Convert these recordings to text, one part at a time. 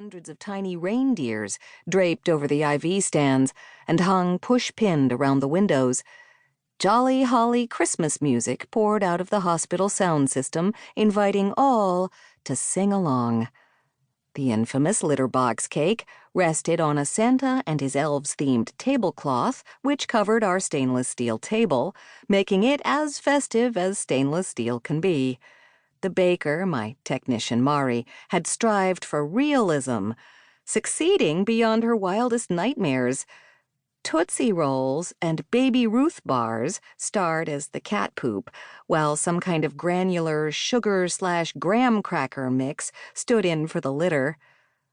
hundreds of tiny reindeers draped over the IV stands and hung push-pinned around the windows. Jolly holly Christmas music poured out of the hospital sound system, inviting all to sing along. The infamous litter box cake rested on a Santa and his elves-themed tablecloth, which covered our stainless steel table, making it as festive as stainless steel can be. The baker, my technician Mari, had strived for realism, succeeding beyond her wildest nightmares. Tootsie Rolls and Baby Ruth bars starred as the cat poop, while some kind of granular sugar/graham cracker mix stood in for the litter.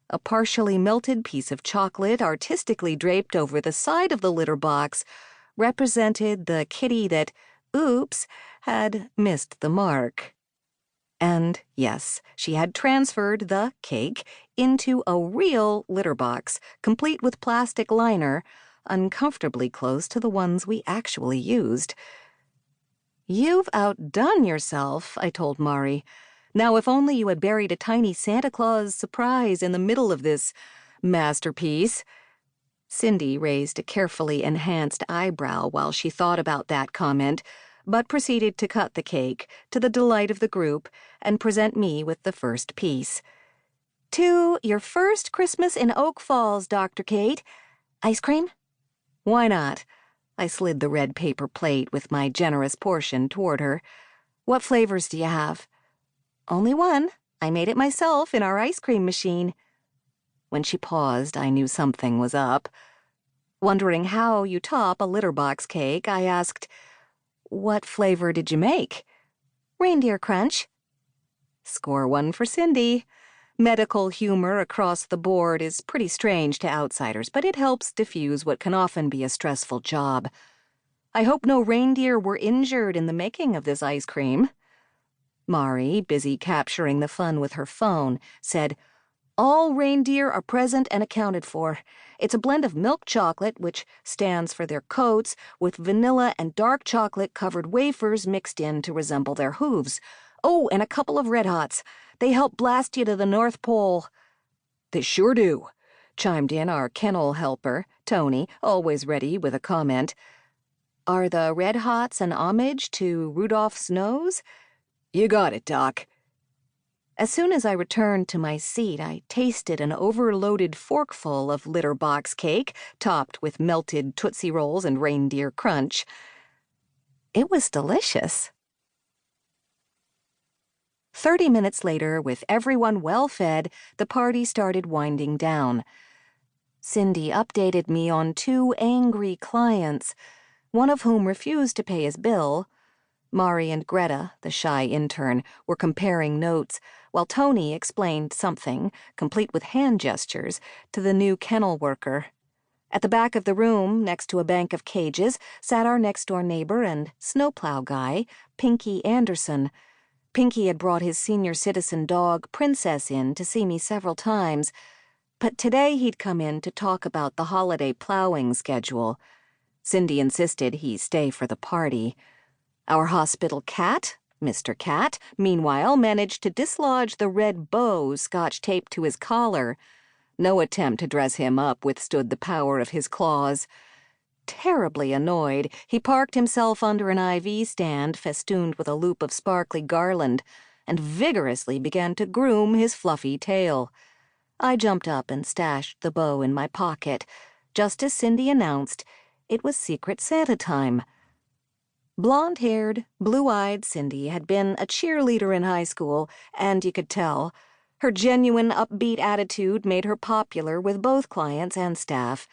A partially melted piece of chocolate artistically draped over the side of the litter box represented the kitty that, oops, had missed the mark. And yes, she had transferred the cake into a real litter box, complete with plastic liner, uncomfortably close to the ones we actually used. "You've outdone yourself," I told Mari. "Now if only you had buried a tiny Santa Claus surprise in the middle of this masterpiece." Cindy raised a carefully enhanced eyebrow while she thought about that comment, but proceeded to cut the cake, to the delight of the group, and present me with the first piece. "To your first Christmas in Oak Falls, Dr. Kate. Ice cream?" "Why not?" I slid the red paper plate with my generous portion toward her. "What flavors do you have?" "Only one. I made it myself in our ice cream machine." When she paused, I knew something was up. Wondering how you top a litter box cake, I asked, "What flavor did you make?" "Reindeer crunch." Score one for Cindy. Medical humor across the board is pretty strange to outsiders, but it helps diffuse what can often be a stressful job. "I hope no reindeer were injured in the making of this ice cream." Mari, busy capturing the fun with her phone, said, "All reindeer are present and accounted for. It's a blend of milk chocolate, which stands for their coats, with vanilla and dark chocolate-covered wafers mixed in to resemble their hooves. Oh, and a couple of Red Hots. They help blast you to the North Pole." "They sure do," chimed in our kennel helper, Tony, always ready with a comment. "Are the Red Hots an homage to Rudolph's nose?" "You got it, Doc." As soon as I returned to my seat, I tasted an overloaded forkful of litter box cake, topped with melted Tootsie Rolls and reindeer crunch. It was delicious. 30 minutes later, with everyone well fed, the party started winding down. Cindy updated me on 2 angry clients, one of whom refused to pay his bill. Mari and Greta, the shy intern, were comparing notes, while Tony explained something, complete with hand gestures, to the new kennel worker. At the back of the room, next to a bank of cages, sat our next-door neighbor and snowplow guy, Pinky Anderson. Pinky had brought his senior citizen dog, Princess, in to see me several times, but today he'd come in to talk about the holiday plowing schedule. Cindy insisted he stay for the party. Our hospital cat, Mr. Cat, meanwhile managed to dislodge the red bow scotch-taped to his collar. No attempt to dress him up withstood the power of his claws. Terribly annoyed, he parked himself under an IV stand festooned with a loop of sparkly garland and vigorously began to groom his fluffy tail. I jumped up and stashed the bow in my pocket. Just as Cindy announced, it was Secret Santa time. Blonde-haired, blue-eyed Cindy had been a cheerleader in high school, and you could tell. Her genuine upbeat attitude made her popular with both clients and staff.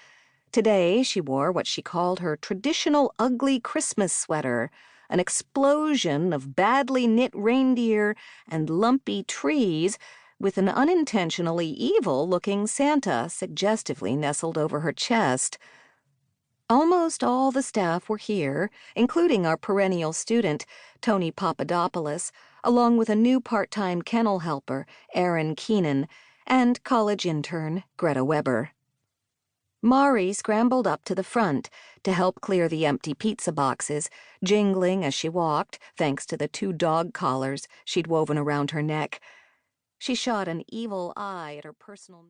Today, she wore what she called her traditional ugly Christmas sweater, an explosion of badly knit reindeer and lumpy trees, with an unintentionally evil-looking Santa suggestively nestled over her chest. Almost all the staff were here, including our perennial student, Tony Papadopoulos, along with a new part-time kennel helper, Aaron Keenan, and college intern, Greta Weber. Mari scrambled up to the front to help clear the empty pizza boxes, jingling as she walked, thanks to the 2 dog collars she'd woven around her neck. She shot an evil eye at her personal...